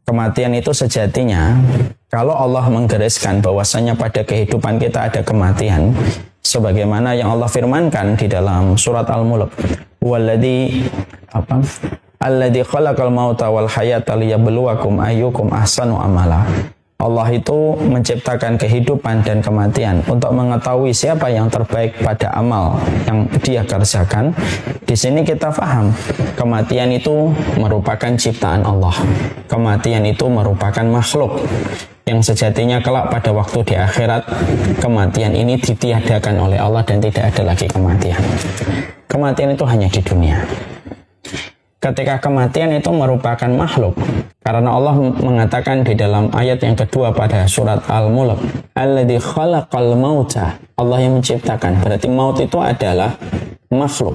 Kematian itu sejatinya, kalau Allah menggariskan bahwasanya pada kehidupan kita ada kematian, sebagaimana yang Allah firmankan di dalam surat Al-Mulk, alladzi khalaqal mauta wal hayata liyabluwakum ayyukum ahsanu amala. Allah itu menciptakan kehidupan dan kematian untuk mengetahui siapa yang terbaik pada amal yang dia kerjakan. Di sini kita paham, kematian itu merupakan ciptaan Allah. Kematian itu merupakan makhluk yang sejatinya kelak pada waktu di akhirat, kematian ini ditiadakan oleh Allah dan tidak ada lagi kematian. Kematian itu hanya di dunia. Ketika kematian itu merupakan makhluk, karena Allah mengatakan di dalam ayat yang kedua pada surat Al-Mulk, alladzi khalaqal mauta, Allah yang menciptakan, berarti maut itu adalah makhluk.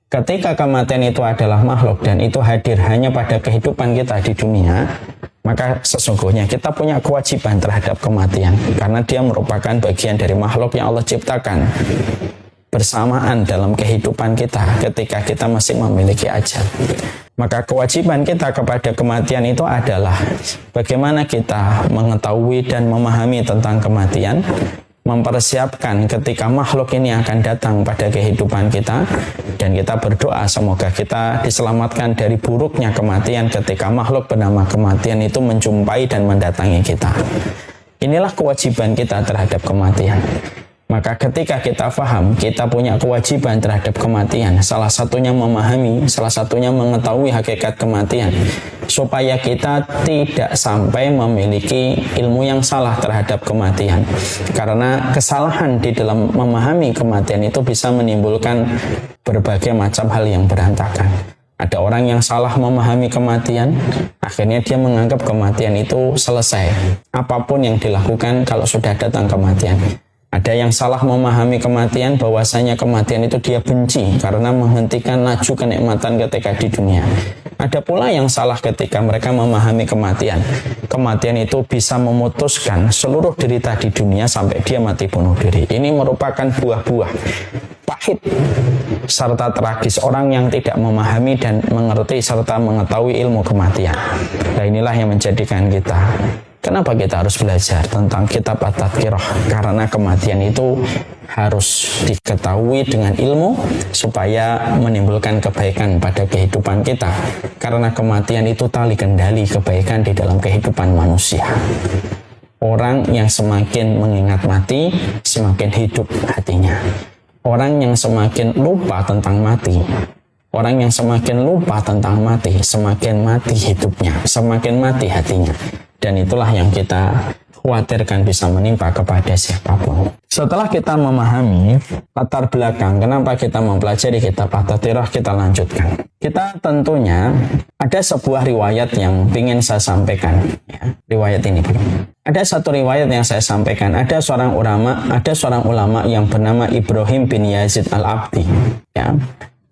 Ketika kematian itu adalah makhluk dan itu hadir hanya pada kehidupan kita di dunia, maka sesungguhnya kita punya kewajiban terhadap kematian, karena dia merupakan bagian dari makhluk yang Allah ciptakan bersamaan dalam kehidupan kita ketika kita masih memiliki ajal. Maka kewajiban kita kepada kematian itu adalah bagaimana kita mengetahui dan memahami tentang kematian, mempersiapkan ketika makhluk ini akan datang pada kehidupan kita, dan kita berdoa semoga kita diselamatkan dari buruknya kematian ketika makhluk bernama kematian itu menjumpai dan mendatangi kita. Inilah kewajiban kita terhadap kematian. Maka ketika kita paham, kita punya kewajiban terhadap kematian, salah satunya memahami, salah satunya mengetahui hakikat kematian, supaya kita tidak sampai memiliki ilmu yang salah terhadap kematian. Karena kesalahan di dalam memahami kematian itu bisa menimbulkan berbagai macam hal yang berantakan. Ada orang yang salah memahami kematian, akhirnya dia menganggap kematian itu selesai. Apapun yang dilakukan kalau sudah datang kematian. Ada yang salah memahami kematian, bahwasanya kematian itu dia benci karena menghentikan laju kenikmatan ketika di dunia. Ada pula yang salah ketika mereka memahami kematian. Kematian itu bisa memutuskan seluruh derita di dunia sampai dia mati bunuh diri. Ini merupakan buah-buah pahit serta tragis orang yang tidak memahami dan mengerti serta mengetahui ilmu kematian. Nah, inilah yang menjadikan kita, kenapa kita harus belajar tentang kitab At-Tadhkirah? Karena kematian itu harus diketahui dengan ilmu supaya menimbulkan kebaikan pada kehidupan kita. Karena kematian itu tali kendali kebaikan di dalam kehidupan manusia. Orang yang semakin mengingat mati, semakin hidup hatinya. Orang yang semakin lupa tentang mati, orang yang semakin lupa tentang mati, semakin mati hidupnya, semakin mati hatinya. Dan itulah yang kita khawatirkan bisa menimpa kepada siapapun. Setelah kita memahami latar belakang kenapa kita mempelajari kitab At-Tadhkirah, kita lanjutkan. Kita tentunya ada sebuah riwayat yang ingin saya sampaikan. Ya, riwayat ini. Ada satu riwayat yang saya sampaikan. Ada seorang ulama yang bernama Ibrahim bin Yazid Al-Abdi. Ya.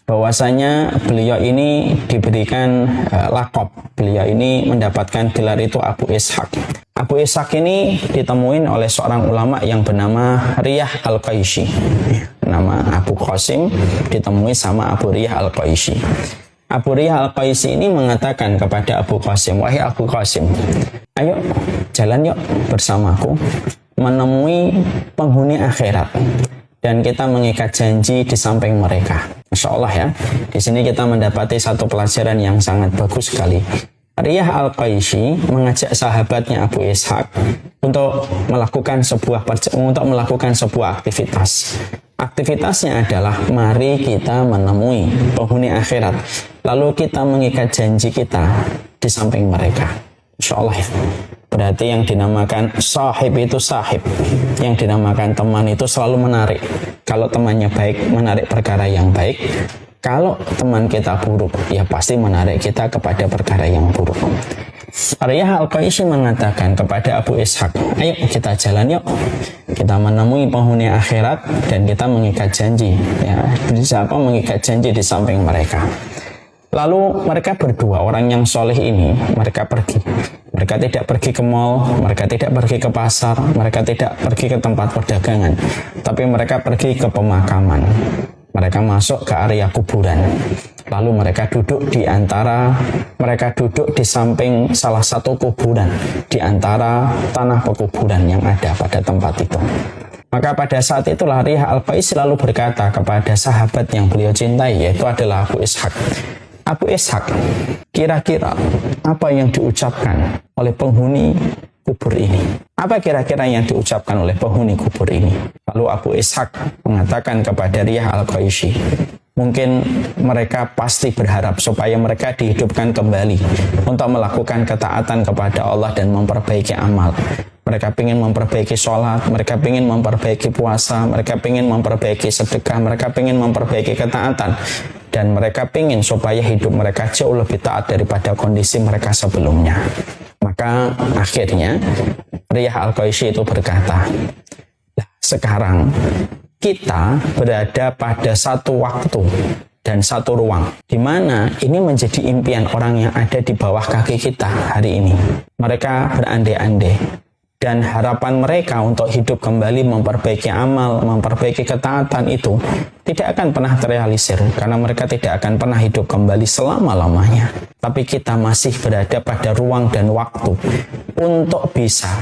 Bahwasanya beliau ini diberikan laqab, beliau ini mendapatkan gelar itu Abu Ishaq. Abu Ishaq ini ditemuin oleh seorang ulama yang bernama Riyah Al-Qaisi. Nama Abu Qasim ditemui sama Abu Riyah Al-Qaisi. Abu Riyah Al-Qaisi ini mengatakan kepada Abu Qasim, wahai Abu Qasim, ayo jalan yuk bersamaku menemui penghuni akhirat dan kita mengikat janji di samping mereka. Masya Allah ya, di sini kita mendapati satu pelajaran yang sangat bagus sekali. Riyah Al-Qaisi mengajak sahabatnya Abu Ishaq untuk melakukan sebuah aktivitas. Aktivitasnya adalah mari kita menemui penghuni akhirat, lalu kita mengikat janji kita di samping mereka. Masya Allah ya. Berarti yang dinamakan sahib itu sahib, yang dinamakan teman itu selalu menarik. Kalau temannya baik, menarik perkara yang baik. Kalau teman kita buruk, ya pasti menarik kita kepada perkara yang buruk. Riyah Al-Qaisi mengatakan kepada Abu Ishaq, ayo kita jalan yuk, kita menemui penghuni akhirat dan kita mengikat janji. Ya, siapa mengikat janji di samping mereka. Lalu mereka berdua, orang yang soleh ini, mereka pergi. Mereka tidak pergi ke mal, mereka tidak pergi ke pasar, mereka tidak pergi ke tempat perdagangan, tapi mereka pergi ke pemakaman. Mereka masuk ke area kuburan. Lalu mereka duduk di samping salah satu kuburan di antara tanah pekuburan yang ada pada tempat itu. Maka pada saat itulah Riyah Al-Qaisi lalu berkata kepada sahabat yang beliau cintai, yaitu adalah Abu Ishaq. Abu Ishaq, kira-kira apa yang diucapkan oleh penghuni kubur ini? Apa kira-kira yang diucapkan oleh penghuni kubur ini? Lalu Abu Ishaq mengatakan kepada Riyah Al-Qaisi, mungkin mereka pasti berharap supaya mereka dihidupkan kembali untuk melakukan ketaatan kepada Allah dan memperbaiki amal. Mereka ingin memperbaiki sholat, mereka ingin memperbaiki puasa, mereka ingin memperbaiki sedekah, mereka ingin memperbaiki ketaatan. Dan mereka ingin supaya hidup mereka jauh lebih taat daripada kondisi mereka sebelumnya. Maka akhirnya Riyah Al-Qaisi itu berkata, sekarang kita berada pada satu waktu dan satu ruang di mana ini menjadi impian orang yang ada di bawah kaki kita hari ini. Mereka berandai-andai dan harapan mereka untuk hidup kembali, memperbaiki amal, memperbaiki ketaatan itu tidak akan pernah terrealisir karena mereka tidak akan pernah hidup kembali selama-lamanya. Tapi kita masih berada pada ruang dan waktu untuk bisa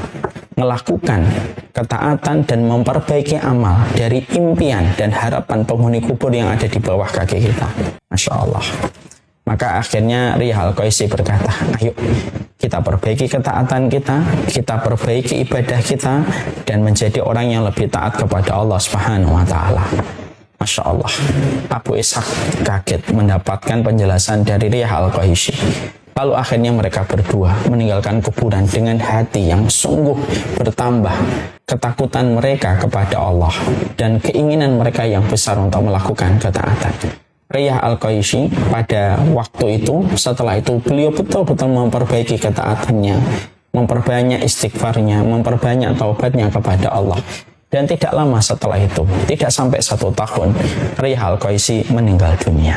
melakukan ketaatan dan memperbaiki amal dari impian dan harapan penghuni kubur yang ada di bawah kaki kita. Masya Allah. Maka akhirnya Riyah Al-Qaisi berkata, ayo kita perbaiki ketaatan kita perbaiki ibadah kita, dan menjadi orang yang lebih taat kepada Allah Subhanahu wa Ta'ala. Masya Allah. Abu Ishaq kaget mendapatkan penjelasan dari Riyah Al-Qaisi. Lalu akhirnya mereka berdua meninggalkan kuburan dengan hati yang sungguh bertambah, ketakutan mereka kepada Allah dan keinginan mereka yang besar untuk melakukan ketaatan. Riyah Al-Qaisi pada waktu itu, setelah itu beliau betul-betul memperbaiki ketaatannya, memperbanyak istighfarnya, memperbanyak taubatnya kepada Allah. Dan tidak lama setelah itu, tidak sampai 1 tahun, Riyah Al-Qaisi meninggal dunia.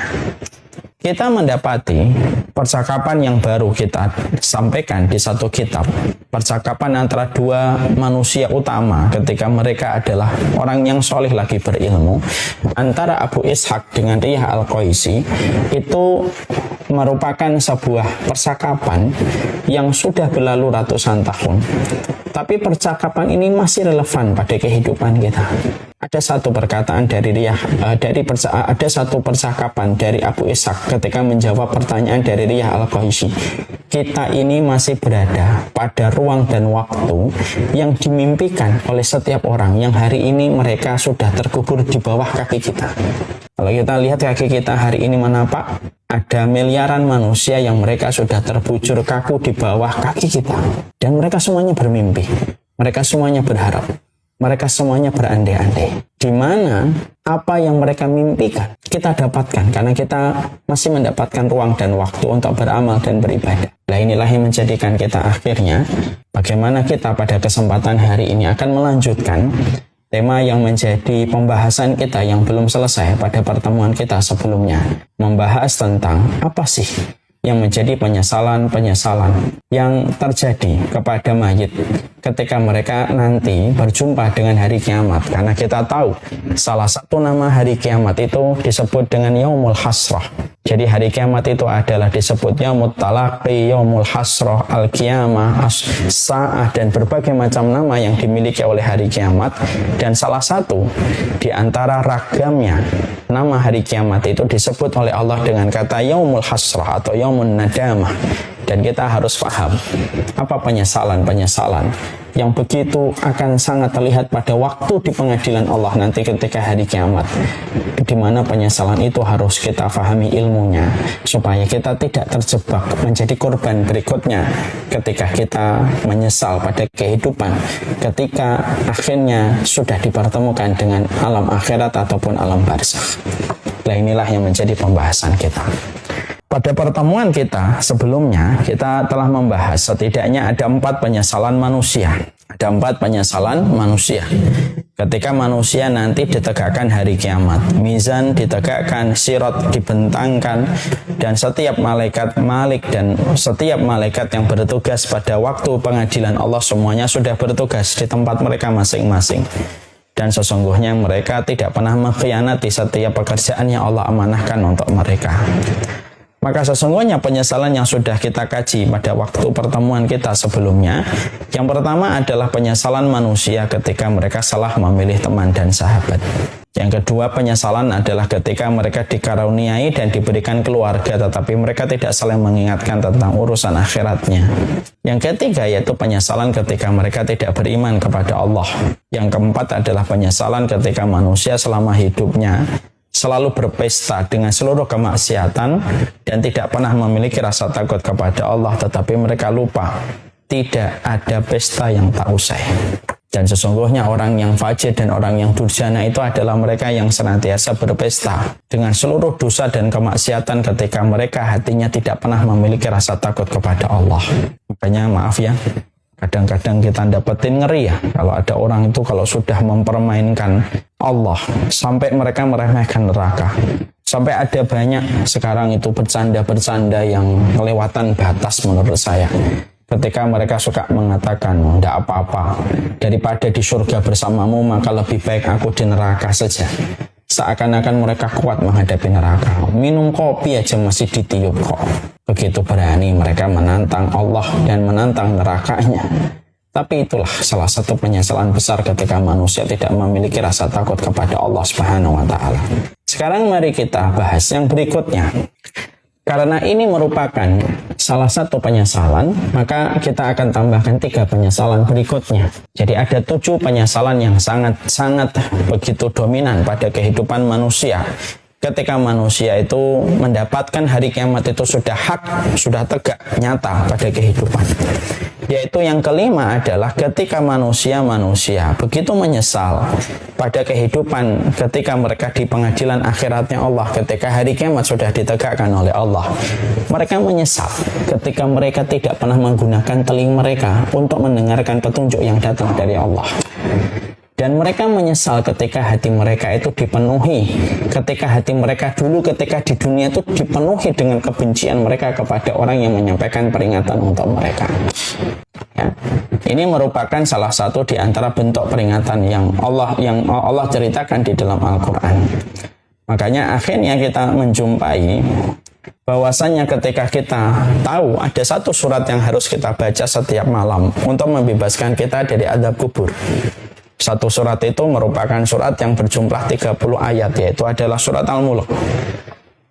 Kita mendapati percakapan yang baru kita sampaikan di satu kitab, percakapan antara dua manusia utama ketika mereka adalah orang yang soleh lagi berilmu, antara Abu Ishaq dengan Riyah Al-Qaisi, itu merupakan sebuah percakapan yang sudah berlalu ratusan tahun. Tapi percakapan ini masih relevan pada kehidupan kita. Ada satu perkataan dari ada satu percakapan dari Abu Ishaq ketika menjawab pertanyaan dari Riyah Al-Qaisi. Kita ini masih berada pada ruang dan waktu yang dimimpikan oleh setiap orang yang hari ini mereka sudah terkubur di bawah kaki kita. Kalau kita lihat kaki kita hari ini menapak, ada miliaran manusia yang mereka sudah terbujur kaku di bawah kaki kita. Dan mereka semuanya bermimpi. Mereka semuanya berharap. Mereka semuanya berandai-andai. Di mana apa yang mereka mimpikan kita dapatkan karena kita masih mendapatkan ruang dan waktu untuk beramal dan beribadah. Nah, inilah yang menjadikan kita akhirnya bagaimana kita pada kesempatan hari ini akan melanjutkan tema yang menjadi pembahasan kita yang belum selesai pada pertemuan kita sebelumnya. Membahas tentang apa sih yang menjadi penyesalan-penyesalan yang terjadi kepada mayit ketika mereka nanti berjumpa dengan hari kiamat. Karena kita tahu salah satu nama hari kiamat itu disebut dengan Yaumul Hasrah. Jadi hari kiamat itu adalah disebut Yaumut Talaqi, Yaumul Hasrah, Al-Qiyamah, As-Sa'ah, dan berbagai macam nama yang dimiliki oleh hari kiamat. Dan salah satu di antara ragamnya nama hari kiamat itu disebut oleh Allah dengan kata Yaumul Hasrah atau Yaumun Nadamah. Dan kita harus paham apa penyesalan-penyesalan yang begitu akan sangat terlihat pada waktu di pengadilan Allah nanti ketika hari kiamat, di mana penyesalan itu harus kita pahami ilmunya supaya kita tidak terjebak menjadi korban berikutnya ketika kita menyesal pada kehidupan ketika akhirnya sudah dipertemukan dengan alam akhirat ataupun alam barzakh. Nah, inilah yang menjadi pembahasan kita. Pada pertemuan kita sebelumnya, kita telah membahas setidaknya ada 4 penyesalan manusia. Ada 4 penyesalan manusia. Ketika manusia nanti ditegakkan hari kiamat, mizan ditegakkan, sirat dibentangkan, dan setiap malaikat malik dan setiap malaikat yang bertugas pada waktu pengadilan Allah semuanya sudah bertugas di tempat mereka masing-masing. Dan sesungguhnya mereka tidak pernah mengkhianati setiap pekerjaan yang Allah amanahkan untuk mereka. Maka sesungguhnya penyesalan yang sudah kita kaji pada waktu pertemuan kita sebelumnya, yang pertama adalah penyesalan manusia ketika mereka salah memilih teman dan sahabat. Yang kedua, penyesalan adalah ketika mereka dikaruniai dan diberikan keluarga, tetapi mereka tidak saling mengingatkan tentang urusan akhiratnya. Yang ketiga, yaitu penyesalan ketika mereka tidak beriman kepada Allah. Yang keempat adalah penyesalan ketika manusia selama hidupnya selalu berpesta dengan seluruh kemaksiatan dan tidak pernah memiliki rasa takut kepada Allah, tetapi mereka lupa tidak ada pesta yang tak usai. Dan sesungguhnya orang yang fajir dan orang yang durjana itu adalah mereka yang senantiasa berpesta dengan seluruh dosa dan kemaksiatan ketika mereka hatinya tidak pernah memiliki rasa takut kepada Allah. Makanya maaf ya, kadang-kadang kita dapetin ngeri ya kalau ada orang itu kalau sudah mempermainkan Allah sampai mereka meremehkan neraka. Sampai ada banyak sekarang itu bercanda-bercanda yang kelewatan batas menurut saya. Ketika mereka suka mengatakan, tidak apa-apa, daripada di surga bersamamu maka lebih baik aku di neraka saja. Seakan-akan mereka kuat menghadapi neraka. Minum kopi aja masih ditiup kok. Begitu berani mereka menantang Allah dan menantang nerakanya. Tapi itulah salah satu penyesalan besar ketika manusia tidak memiliki rasa takut kepada Allah Subhanahu wa Ta'ala. Sekarang mari kita bahas yang berikutnya. Karena ini merupakan salah satu penyesalan, maka kita akan tambahkan 3 penyesalan berikutnya. Jadi ada 7 penyesalan yang sangat begitu dominan pada kehidupan manusia. Ketika manusia itu mendapatkan hari kiamat itu sudah hak, sudah tegak, nyata pada kehidupan. Yaitu yang kelima adalah ketika manusia begitu menyesal pada kehidupan ketika mereka di pengadilan akhiratnya Allah, ketika hari kiamat sudah ditegakkan oleh Allah. Mereka menyesal ketika mereka tidak pernah menggunakan telinga mereka untuk mendengarkan petunjuk yang datang dari Allah. Dan mereka menyesal ketika hati mereka itu dipenuhi, ketika hati mereka dulu ketika di dunia itu dipenuhi dengan kebencian mereka kepada orang yang menyampaikan peringatan untuk mereka. Ya. Ini merupakan salah satu di antara bentuk peringatan yang Allah ceritakan di dalam Al-Quran. Makanya akhirnya kita menjumpai bahwasanya ketika kita tahu ada satu surat yang harus kita baca setiap malam untuk membebaskan kita dari azab kubur. Satu surat itu merupakan surat yang berjumlah 30 ayat, yaitu adalah surat Al-Mulk.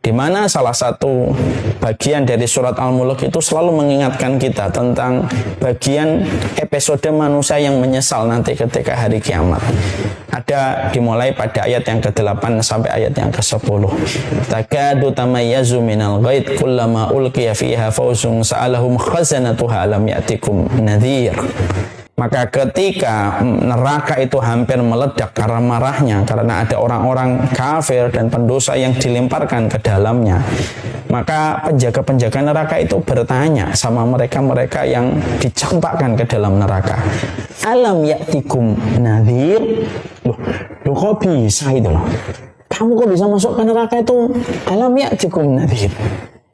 Di mana salah satu bagian dari surat Al-Mulk itu selalu mengingatkan kita tentang bagian episode manusia yang menyesal nanti ketika hari kiamat. Ada dimulai pada ayat yang ke-8 sampai ayat yang ke-10. Takadu tamayyazu minal ghaid kullama ulqiya fiha fawzun sa'alahum khazanatuha alam ya'tikum nadhir. Maka ketika neraka itu hampir meledak karena marahnya, karena ada orang-orang kafir dan pendosa yang dilemparkan ke dalamnya, maka penjaga-penjaga neraka itu bertanya sama mereka-mereka yang dicampakkan ke dalam neraka, alam ya'tikum nadhir? Loh kok bisa itu loh? Kamu kok bisa masuk ke neraka itu? Alam ya'tikum nadhir?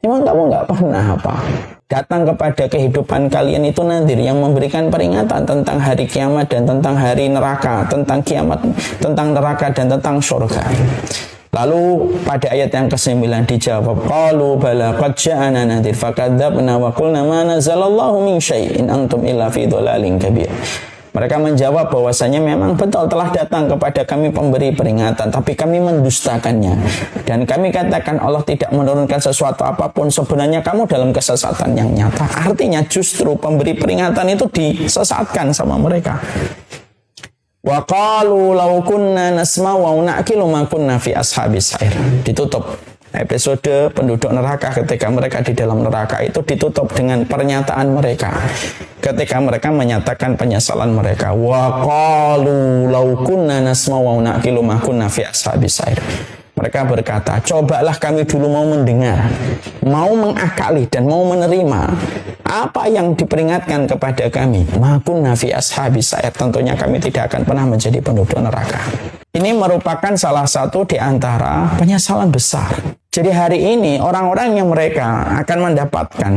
Emang kamu nggak pernah apa? Datang kepada kehidupan kalian itu nadhir yang memberikan peringatan tentang hari kiamat dan tentang hari neraka, tentang kiamat, tentang neraka dan tentang surga. Lalu pada ayat yang ke-9 dijawab, qalu bala qad ja'ana nadhir fakadzabna wa qulna ma nazalallahu min syai'in antum illa fi dhalalin kabir. Mereka menjawab bahwasanya memang betul telah datang kepada kami pemberi peringatan, tapi kami mendustakannya. Dan kami katakan Allah tidak menurunkan sesuatu apapun, sebenarnya kamu dalam kesesatan yang nyata. Artinya justru pemberi peringatan itu disesatkan sama mereka. Wa qalu law kunna nasma'u wa na'qilu ma kunna fi ashabis sa'ir. Ditutup. Episode penduduk neraka ketika mereka di dalam neraka itu ditutup dengan pernyataan mereka. Ketika mereka menyatakan penyesalan mereka, wa qalu law kunna nasma'u wa na'qilu ma kunna fi ashabis sa'ir. Mereka berkata, cobalah kami dulu mau mendengar, mau mengakali dan mau menerima apa yang diperingatkan kepada kami. Ma kunna fi ashabis sa'ir, tentunya kami tidak akan pernah menjadi penduduk neraka. Ini merupakan salah satu di antara penyesalan besar. Jadi hari ini orang-orang yang mereka akan mendapatkan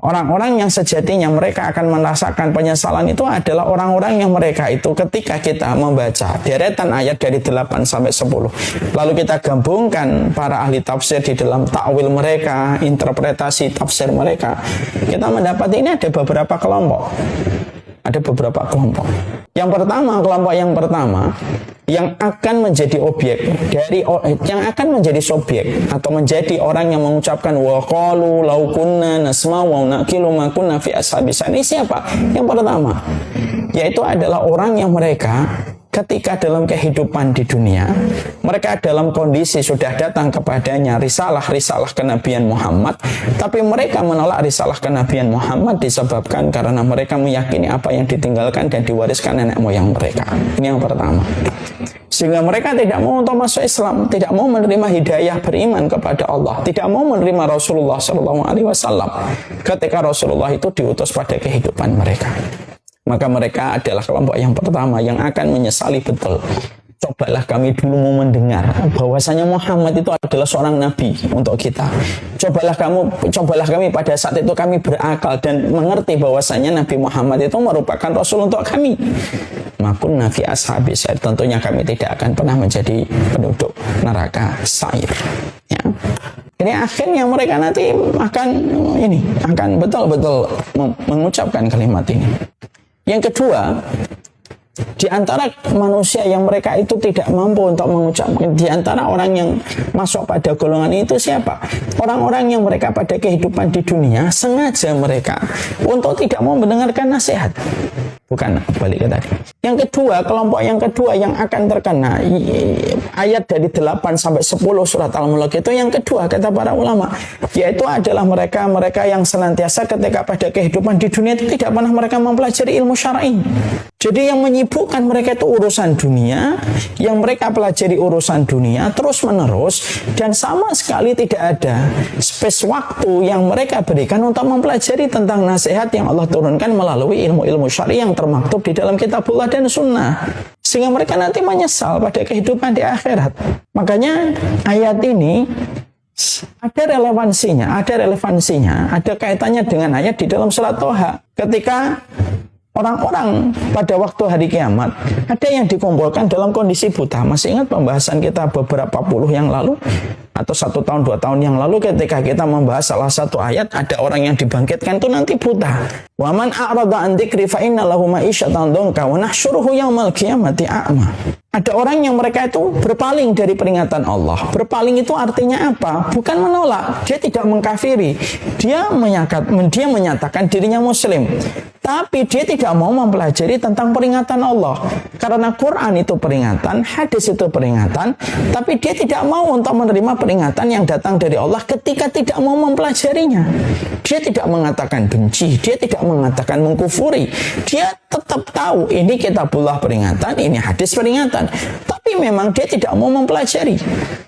Orang-orang yang sejatinya mereka akan merasakan penyesalan itu adalah orang-orang yang mereka itu ketika kita membaca deretan ayat dari 8 sampai 10. Lalu kita gabungkan para ahli tafsir di dalam takwil mereka, interpretasi tafsir mereka. Kita mendapati ini ada beberapa kelompok. Ada beberapa kelompok. Kelompok yang pertama yang akan menjadi objek yang akan menjadi subjek atau menjadi orang yang mengucapkan wa qalu law kunna nasma'u wa naqilu ma kunna fi ashabis. Ini siapa? Yang pertama yaitu adalah orang yang mereka ketika dalam kehidupan di dunia mereka dalam kondisi sudah datang kepadanya risalah kenabian Muhammad, tapi mereka menolak risalah kenabian Muhammad disebabkan karena mereka meyakini apa yang ditinggalkan dan diwariskan nenek moyang mereka. Ini yang pertama. Sehingga mereka tidak mau untuk masuk Islam, tidak mau menerima hidayah beriman kepada Allah, tidak mau menerima Rasulullah SAW ketika Rasulullah itu diutus pada kehidupan mereka. Maka mereka adalah kelompok yang pertama yang akan menyesali betul. Cobalah kami dulu mau mendengar bahwasanya Muhammad itu adalah seorang nabi untuk kita. Cobalah kami pada saat itu kami berakal dan mengerti bahwasanya Nabi Muhammad itu merupakan Rasul untuk kami. Makun nafi ashabi sa'ir, tentunya kami tidak akan pernah menjadi penduduk neraka sa'ir. Ya. Jadi akhirnya mereka nanti akan betul-betul mengucapkan kalimat ini. Yang kedua, di antara manusia yang mereka itu tidak mampu untuk mengucapkan, di antara orang yang masuk pada golongan itu siapa? Orang-orang yang mereka pada kehidupan di dunia sengaja mereka untuk tidak mau mendengarkan nasihat. Bukan, balik ke tadi. Yang kedua, kelompok yang kedua yang akan terkena ayat dari 8 sampai 10 surat Al-Mulk itu yang kedua kata para ulama, yaitu adalah mereka yang senantiasa ketika pada kehidupan di dunia itu tidak pernah mereka mempelajari ilmu syar'i. Jadi yang menyibukkan mereka itu urusan dunia, yang mereka pelajari urusan dunia terus menerus dan sama sekali tidak ada space waktu yang mereka berikan untuk mempelajari tentang nasihat yang Allah turunkan melalui ilmu-ilmu syar'i yang termaktub di dalam kitabullah dan sunnah, sehingga mereka nanti menyesal pada kehidupan di akhirat. Makanya ayat ini ada relevansinya, ada kaitannya dengan ayat di dalam surat Toha. Ketika orang-orang pada waktu hari kiamat ada yang dikumpulkan dalam kondisi buta. Masih ingat pembahasan kita beberapa puluh yang lalu atau 1 tahun 2 tahun yang lalu ketika kita membahas salah satu ayat, ada orang yang dibangkitkan itu nanti buta. Wa man a'rada an dzikri fa inna lahu ma'isyatan dhanka wa nahsyuruhu yaumal qiyamati a'ma. Ada orang yang mereka itu berpaling dari peringatan Allah. Berpaling itu artinya apa? Bukan menolak, dia tidak mengkafiri. Dia menyatakan dirinya muslim. Tapi dia tidak mau mempelajari tentang peringatan Allah. Karena Quran itu peringatan, hadis itu peringatan, tapi dia tidak mau untuk menerima peringatan yang datang dari Allah ketika tidak mau mempelajarinya. Dia tidak mengatakan benci, dia tidak mengatakan mengkufuri. Dia tetap tahu ini kitabullah peringatan, ini hadis peringatan. Tapi memang dia tidak mau mempelajari.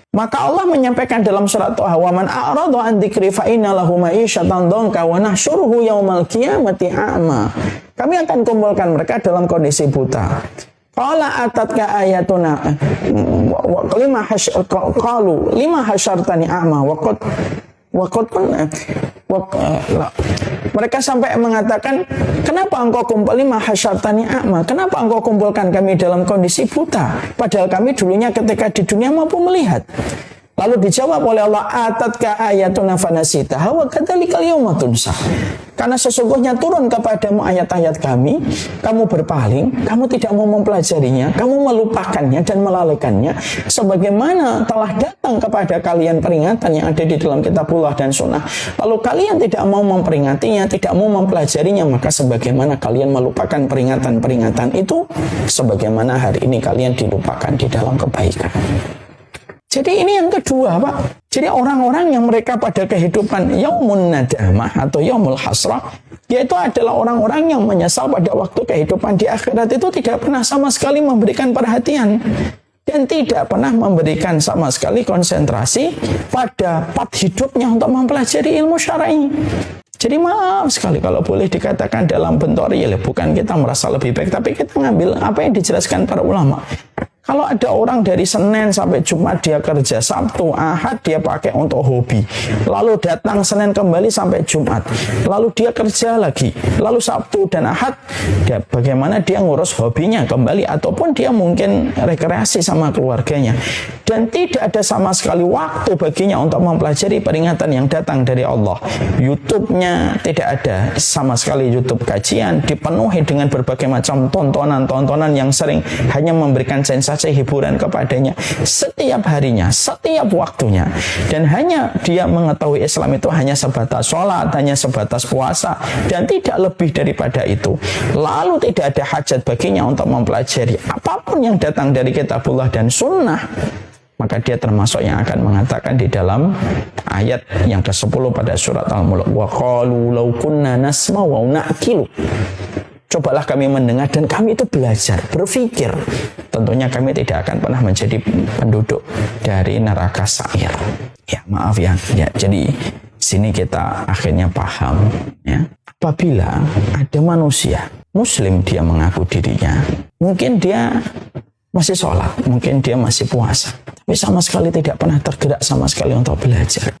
Maka Allah menyampaikan dalam surat Toha, wa man a'rada an dzikri fa inna lahu ma'isyatan dhanka wa nahsyuruhu yaumal qiyamati a'ma. Kami akan kumpulkan mereka dalam kondisi buta. Qala atatka ayatuna lima hasyartani a'ma mereka sampai mengatakan, kenapa engkau kenapa engkau kumpulkan kami dalam kondisi buta, padahal kami dulunya ketika di dunia mampu melihat. Lalu dijawab oleh Allah, atatka ayatuna fanasitaha wa kadzalikal yauma tunsa. Karena sesungguhnya turun kepadamu ayat-ayat kami, kamu berpaling, kamu tidak mau mempelajarinya, kamu melupakannya dan melalaikannya, sebagaimana telah datang kepada kalian peringatan yang ada di dalam kitabullah dan sunnah. Lalu kalian tidak mau memperingatinya, tidak mau mempelajarinya, maka sebagaimana kalian melupakan peringatan-peringatan itu, sebagaimana hari ini kalian dilupakan di dalam kebaikan. Jadi ini yang kedua, Pak. Jadi orang-orang yang mereka pada kehidupan yaumun nadamah atau yaumul hasrah, yaitu adalah orang-orang yang menyesal pada waktu kehidupan di akhirat itu tidak pernah sama sekali memberikan perhatian dan tidak pernah memberikan sama sekali konsentrasi pada part hidupnya untuk mempelajari ilmu syar'i. Jadi maaf sekali kalau boleh dikatakan dalam bentuk real, bukan kita merasa lebih baik, tapi kita ngambil apa yang dijelaskan para ulama. Kalau ada orang dari Senin sampai Jumat dia kerja, Sabtu, Ahad dia pakai untuk hobi. Lalu datang Senin kembali sampai Jumat. Lalu dia kerja lagi. Lalu Sabtu dan Ahad, bagaimana dia ngurus hobinya kembali. Ataupun dia mungkin rekreasi sama keluarganya. Dan tidak ada sama sekali waktu baginya untuk mempelajari peringatan yang datang dari Allah. YouTube-nya tidak ada sama sekali YouTube kajian. Dipenuhi dengan berbagai macam tontonan-tontonan yang sering hanya memberikan sensasi hiburan kepadanya setiap harinya, setiap waktunya, dan hanya dia mengetahui Islam itu hanya sebatas sholat, hanya sebatas puasa, dan tidak lebih daripada itu. Lalu tidak ada hajat baginya untuk mempelajari apapun yang datang dari kitabullah dan sunnah, maka dia termasuk yang akan mengatakan di dalam ayat yang ke-10 pada surat Al-Mulk, wa qalu law kunna nasma'u wa na'qilu. Cobalah kami mendengar dan kami itu belajar, berpikir. Tentunya kami tidak akan pernah menjadi penduduk dari neraka sa'ir. Ya, maaf ya. Jadi sini kita akhirnya paham ya. Apabila ada manusia muslim, dia mengaku dirinya, mungkin dia masih sholat, mungkin dia masih puasa, tapi sama sekali tidak pernah tergerak sama sekali untuk belajar.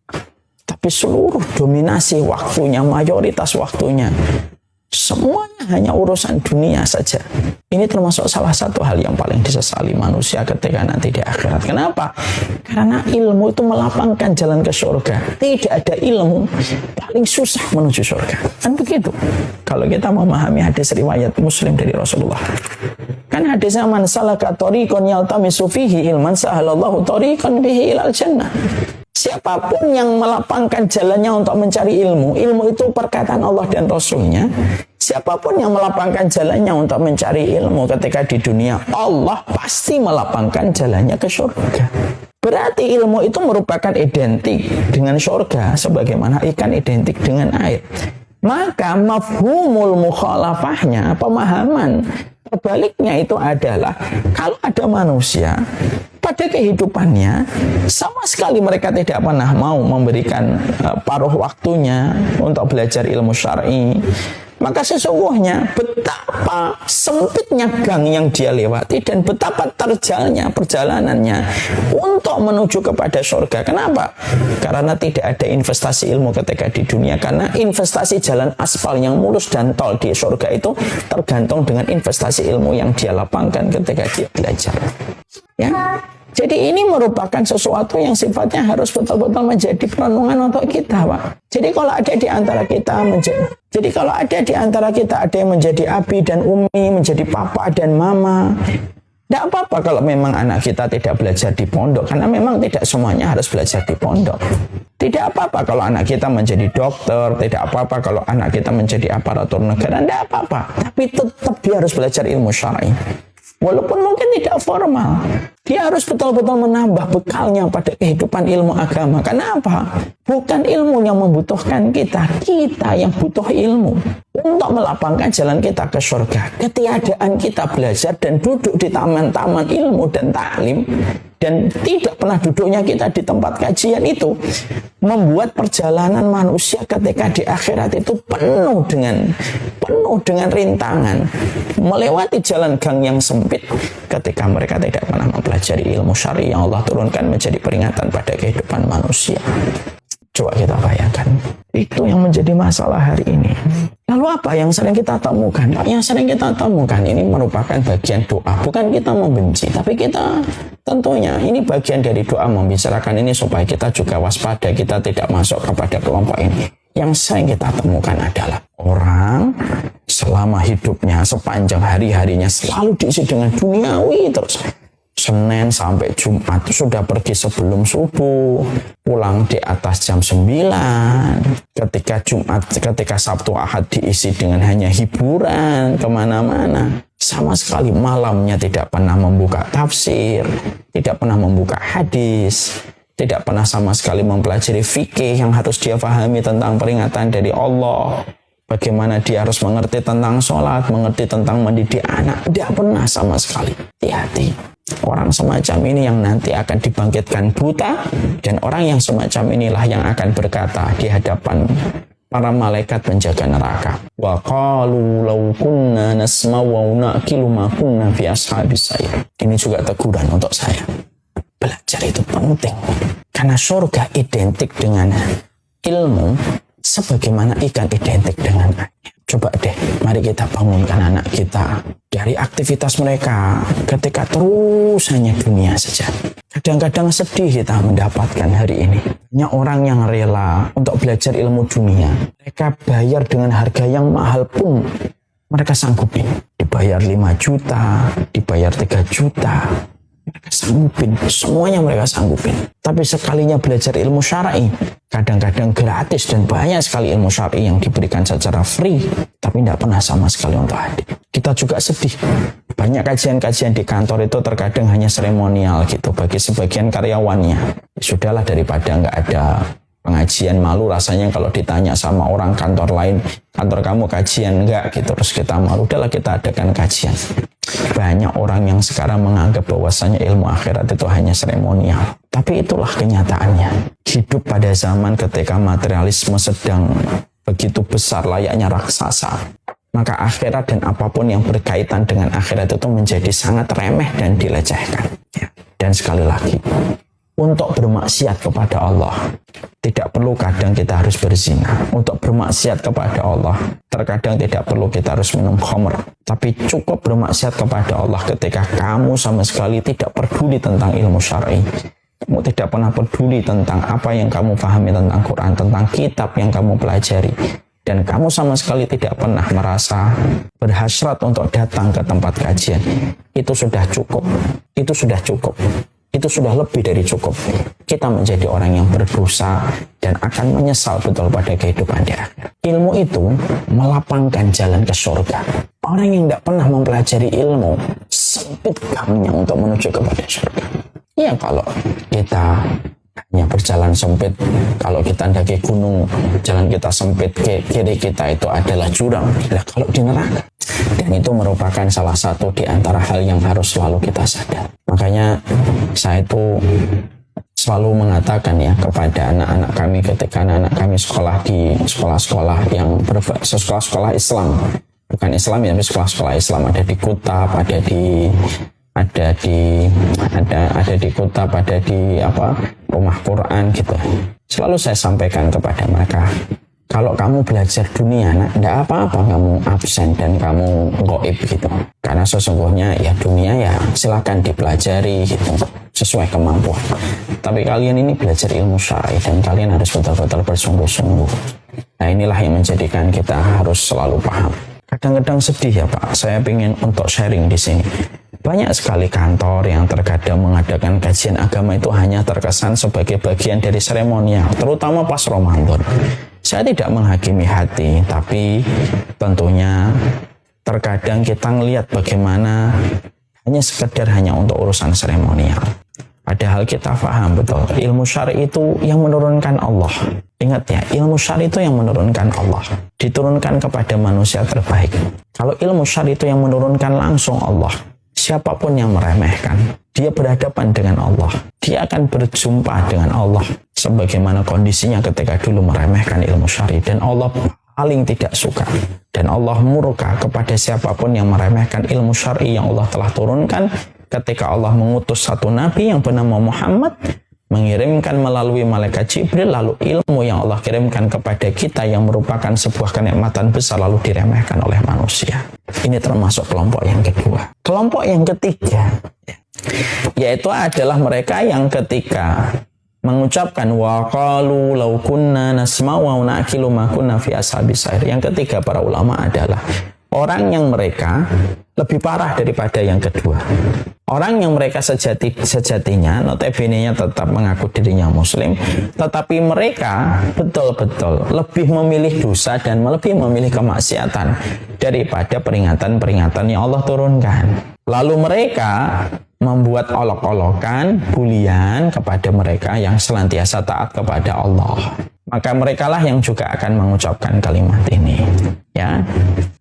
Tapi seluruh dominasi waktunya, mayoritas waktunya, semuanya hanya urusan dunia saja. Ini termasuk salah satu hal yang paling disesali manusia ketika nanti di akhirat. Kenapa? Karena ilmu itu melapangkan jalan ke surga. Tidak ada ilmu, paling susah menuju surga. Kan begitu. Kalau kita memahami hadis riwayat Muslim dari Rasulullah. Kan hadisnya, man salaka tariqan yaltamisu fihi ilman sahalallahu tariqan bihi ilal jannah. Siapapun yang melapangkan jalannya untuk mencari ilmu, ilmu itu perkataan Allah dan Rasulnya. Siapapun yang melapangkan jalannya untuk mencari ilmu ketika di dunia, Allah pasti melapangkan jalannya ke surga. Berarti ilmu itu merupakan identik dengan surga, sebagaimana ikan identik dengan air. Maka mafhumul mukhalafahnya, pemahaman terbaliknya itu adalah, kalau ada manusia pada kehidupannya sama sekali mereka tidak pernah mau memberikan paruh waktunya untuk belajar ilmu syar'i, maka sesungguhnya betapa sempitnya gang yang dia lewati dan betapa terjalnya perjalanannya untuk menuju kepada surga. Kenapa? Karena tidak ada investasi ilmu ketika di dunia. Karena investasi jalan aspal yang mulus dan tol di surga itu tergantung dengan investasi ilmu yang dia lapangkan ketika dia belajar. Ya. Jadi ini merupakan sesuatu yang sifatnya harus betul-betul menjadi perenungan untuk kita, Pak. Jadi kalau ada di antara kita ada yang menjadi abi dan umi, menjadi papa dan mama, tidak apa-apa kalau memang anak kita tidak belajar di pondok, karena memang tidak semuanya harus belajar di pondok. Tidak apa-apa kalau anak kita menjadi dokter, tidak apa-apa kalau anak kita menjadi aparatur negara, tidak apa-apa. Tapi tetap dia harus belajar ilmu syar'i. Walaupun mungkin tidak formal, dia harus betul-betul menambah bekalnya pada kehidupan ilmu agama. Kenapa? Bukan ilmu yang membutuhkan kita, kita yang butuh ilmu untuk melapangkan jalan kita ke surga. Ketiadaan kita belajar dan duduk di taman-taman ilmu dan taklim, dan tidak pernah duduknya kita di tempat kajian itu, membuat perjalanan manusia ketika di akhirat itu penuh dengan rintangan, melewati jalan gang yang sempit ketika mereka tidak pernah mempelajari ilmu syar'i yang Allah turunkan menjadi peringatan pada kehidupan manusia. Coba kita bayangkan, itu yang menjadi masalah hari ini. Lalu apa yang sering kita temukan? Yang sering kita temukan ini merupakan bagian doa. Bukan kita membenci, tapi kita tentunya ini bagian dari doa, membicarakan ini supaya kita juga waspada, kita tidak masuk kepada kelompok ini. Yang sering kita temukan adalah orang selama hidupnya, sepanjang hari-harinya selalu diisi dengan duniawi terus. Senin sampai Jumat sudah pergi sebelum subuh, pulang di atas jam 9. Ketika Sabtu Ahad diisi dengan hanya hiburan kemana-mana. Sama sekali malamnya tidak pernah membuka tafsir, tidak pernah membuka hadis, tidak pernah sama sekali mempelajari fikih yang harus dia pahami tentang peringatan dari Allah. Bagaimana dia harus mengerti tentang sholat, mengerti tentang mendidik anak. Tidak pernah sama sekali. Hati-hati. Orang semacam ini yang nanti akan dibangkitkan buta, dan orang yang semacam inilah yang akan berkata di hadapan para malaikat penjaga neraka. Wa qalu law kunna nasma'u wa naqilu ma kunna fi ashabis sa'ir. Ini juga teguran untuk saya. Belajar itu penting. Karena surga identik dengan ilmu sebagaimana ikan identik dengan air. Coba deh, mari kita bangunkan anak kita dari aktivitas mereka ketika terus hanya dunia saja. Kadang-kadang sedih kita mendapatkan hari ini. Banyak orang yang rela untuk belajar ilmu dunia. Mereka bayar dengan harga yang mahal pun mereka sanggupin. Dibayar 5 juta, dibayar 3 juta. Mereka sanggupin, semuanya mereka sanggupin. Tapi sekalinya belajar ilmu syar'i, kadang-kadang gratis dan banyak sekali ilmu syar'i yang diberikan secara free, tapi tidak pernah sama sekali untuk hadir. Kita juga sedih. Banyak kajian-kajian di kantor itu terkadang hanya seremonial gitu bagi sebagian karyawannya. Sudahlah daripada nggak ada pengajian, malu rasanya kalau ditanya sama orang kantor lain, kantor kamu kajian nggak gitu, terus kita malu, udahlah kita adakan kajian. Banyak orang yang sekarang menganggap bahwasanya ilmu akhirat itu hanya seremonial. Tapi itulah kenyataannya. Hidup pada zaman ketika materialisme sedang begitu besar layaknya raksasa, maka akhirat dan apapun yang berkaitan dengan akhirat itu menjadi sangat remeh dan dilecehkan. Dan sekali lagi, untuk bermaksiat kepada Allah, tidak perlu kadang kita harus berzina. Untuk bermaksiat kepada Allah, terkadang tidak perlu kita harus minum khamr. Tapi cukup bermaksiat kepada Allah ketika kamu sama sekali tidak peduli tentang ilmu syar'i. Kamu tidak pernah peduli tentang apa yang kamu pahami tentang Quran, tentang kitab yang kamu pelajari. Dan kamu sama sekali tidak pernah merasa berhasrat untuk datang ke tempat kajian. Itu sudah cukup. Itu sudah cukup. Itu sudah lebih dari cukup. Kita menjadi orang yang berdosa dan akan menyesal betul pada kehidupan di akhirat. Ilmu itu melapangkan jalan ke surga. Orang yang tidak pernah mempelajari ilmu, sempit gamnya untuk menuju kepada surga. Ya kalau kita hanya berjalan sempit, kalau kita mendaki gunung, jalan kita sempit, kiri kita itu adalah jurang. Nah, kalau di neraka, dan itu merupakan salah satu di antara hal yang harus selalu kita sadar. Makanya saya itu selalu mengatakan ya kepada anak-anak kami ketika anak-anak kami sekolah di sekolah-sekolah yang sekolah-sekolah Islam, bukan Islam ya, tapi sekolah-sekolah Islam ada di Kutab, ada di Kutab, ada di rumah Quran gitu. Selalu saya sampaikan kepada mereka, kalau kamu belajar dunia, tidak apa-apa kamu absen dan kamu goib gitu. Karena sesungguhnya ya dunia ya silakan dipelajari gitu, sesuai kemampuan. Tapi kalian ini belajar ilmu syar'i dan kalian harus betul-betul bersungguh-sungguh. Nah inilah yang menjadikan kita harus selalu paham. Kadang-kadang sedih ya Pak, saya ingin untuk sharing di sini. Banyak sekali kantor yang terkadang mengadakan kajian agama itu hanya terkesan sebagai bagian dari seremonial, terutama pas Ramadan. Saya tidak menghakimi hati, tapi tentunya terkadang kita melihat bagaimana hanya sekedar hanya untuk urusan seremonial. Padahal kita paham betul, ilmu syar'i itu yang menurunkan Allah. Ingat ya, ilmu syar'i itu yang menurunkan Allah. Diturunkan kepada manusia terbaik. Kalau ilmu syar'i itu yang menurunkan langsung Allah, siapapun yang meremehkan, dia berhadapan dengan Allah. Dia akan berjumpa dengan Allah. Sebagaimana kondisinya ketika dulu meremehkan ilmu syar'i. Dan Allah paling tidak suka. Dan Allah murka kepada siapapun yang meremehkan ilmu syar'i yang Allah telah turunkan. Ketika Allah mengutus satu nabi yang bernama Muhammad, mengirimkan melalui malaikat Jibril, lalu ilmu yang Allah kirimkan kepada kita yang merupakan sebuah kenikmatan besar lalu diremehkan oleh manusia. Ini termasuk kelompok yang kedua. Kelompok yang ketiga, yaitu adalah mereka yang ketika mengucapkan wa qalu law kunna nasma'u wa naqilu ma kunna fi ashabis sa'ir. Yang ketiga para ulama adalah orang yang mereka lebih parah daripada yang kedua. Orang yang mereka sejatinya notabene-nya tetap mengaku dirinya muslim, tetapi mereka betul-betul lebih memilih dosa dan lebih memilih kemaksiatan daripada peringatan-peringatan yang Allah turunkan. Lalu mereka membuat olok-olokan, bulian kepada mereka yang senantiasa taat kepada Allah. Maka merekalah yang juga akan mengucapkan kalimat ini. Ya.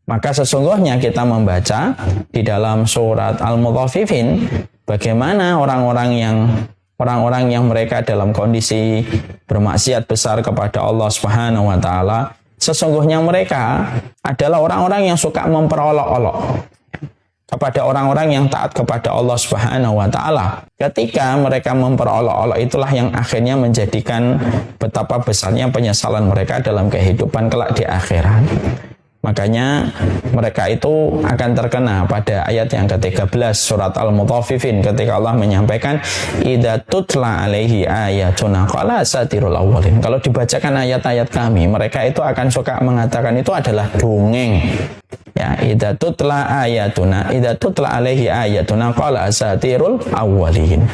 Maka sesungguhnya kita membaca di dalam surat Al-Mutaffifin bagaimana orang-orang yang mereka dalam kondisi bermaksiat besar kepada Allah Subhanahu wa taala, Sesungguhnya mereka adalah orang-orang yang suka memperolok-olok kepada orang-orang yang taat kepada Allah Subhanahu wa taala. Ketika mereka memperolok-olok, itulah yang akhirnya menjadikan betapa besarnya penyesalan mereka dalam kehidupan kelak di akhirat. Makanya mereka itu akan terkena pada ayat yang ke-13 surat Al-Mutaffifin ketika Allah menyampaikan idza tutla alaihi ayatuna qala asatirul awwalin. Kalau dibacakan ayat-ayat kami, mereka itu akan suka mengatakan itu adalah dongeng. Ya, idza tutla alaihi ayatuna qala asatirul awwalin.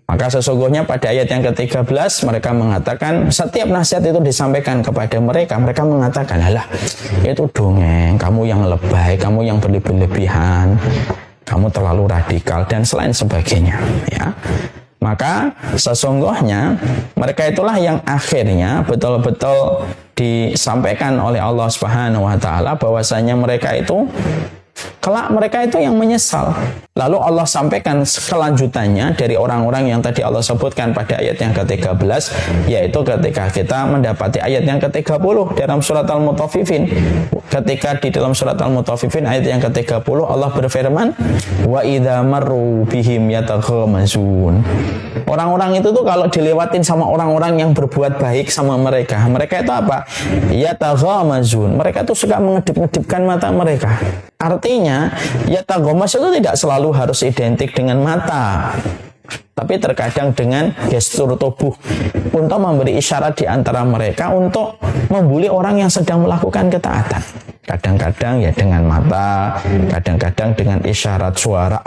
Maka sesungguhnya pada ayat yang ke-13 mereka mengatakan setiap nasihat itu disampaikan kepada mereka. Mereka mengatakan, alah itu dongeng, kamu yang lebay, kamu yang berlebihan, kamu terlalu radikal dan selain sebagainya. Ya. Maka sesungguhnya mereka itulah yang akhirnya betul-betul disampaikan oleh Allah Subhanahu wa taala bahwasanya mereka itu kelak mereka itu yang menyesal. Lalu Allah sampaikan kelanjutannya dari orang-orang yang tadi Allah sebutkan pada ayat yang ke-13, yaitu ketika kita mendapati ayat yang ke-30 dalam surat Al-Mutaffifin. Ketika di dalam surat Al-Mutaffifin ayat yang ke-30 Allah berfirman, wa idza marru bihim yataghamazun. Orang-orang itu tuh kalau dilewatin sama orang-orang yang berbuat baik sama mereka itu apa? Yataghamazun. Mereka tuh suka mengedip-ngedipkan mata mereka. Artinya, yataghamaz itu tidak selalu harus identik dengan mata, tapi terkadang dengan gestur tubuh untuk memberi isyarat di antara mereka untuk membuli orang yang sedang melakukan ketaatan. Kadang-kadang ya dengan mata, kadang-kadang dengan isyarat suara,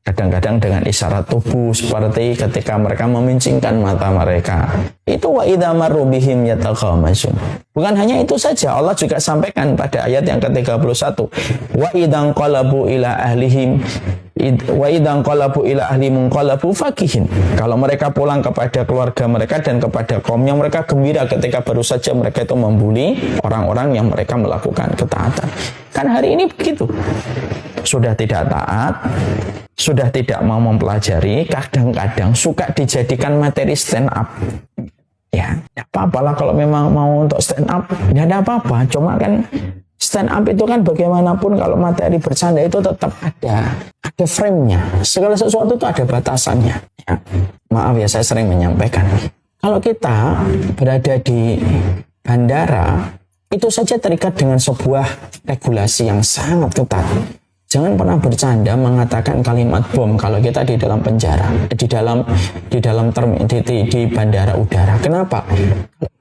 kadang-kadang dengan isyarat tubuh seperti ketika mereka memincingkan mata mereka. Itu wa idza marru bihim yataghamazun. Bukan hanya itu saja, Allah juga sampaikan pada ayat yang ke-31, wa idzan qalabu ila ahlihim wa idzan qalabu ila ahlihim qalabu fakihin. Kalau mereka pulang kepada keluarga mereka dan kepada kaumnya, mereka gembira ketika baru saja mereka itu membuli orang-orang yang mereka melakukan ketaatan. Kan hari ini begitu. Sudah tidak taat, sudah tidak mau mempelajari, kadang-kadang suka dijadikan materi stand up. Ya, tidak apa-apalah kalau memang mau untuk stand up, tidak ada apa-apa. Cuma kan stand up itu kan bagaimanapun kalau materi bercanda itu tetap ada frame-nya. Segala sesuatu itu ada batasannya. Ya. Maaf ya, saya sering menyampaikan. Kalau kita berada di bandara, itu saja terikat dengan sebuah regulasi yang sangat ketat. Jangan pernah bercanda mengatakan kalimat bom kalau kita di dalam penjara, di bandara udara. Kenapa?